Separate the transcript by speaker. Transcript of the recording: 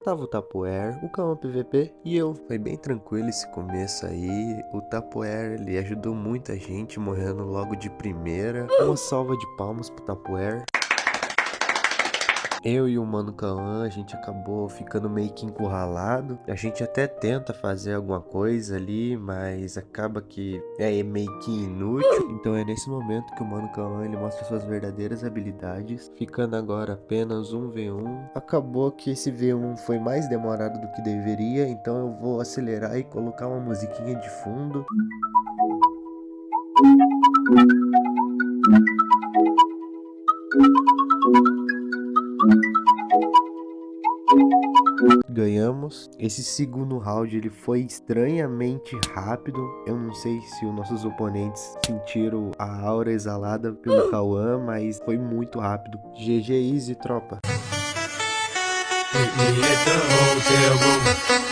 Speaker 1: Tava o Tapuer, o Cauã PVP e eu. Foi bem tranquilo esse começo aí. O Tapuer, ele ajudou muita gente, morrendo logo de primeira. Uma salva de palmas pro Tapuer. Eu e o Mano Cauã, a gente acabou ficando meio que encurralado. A gente até tenta fazer alguma coisa ali, mas acaba que é meio que inútil. Então é nesse momento que o Mano Cauã, ele mostra suas verdadeiras habilidades. Ficando agora apenas um v1. Acabou que esse v1 foi mais demorado do que deveria, então eu vou acelerar e colocar uma musiquinha de fundo. Ganhamos. Esse segundo round ele foi estranhamente rápido. Eu não sei se os nossos oponentes sentiram a aura exalada pelo Cauã, mas foi muito rápido. GG Easy, tropa.
Speaker 2: Meet me at the hotel room.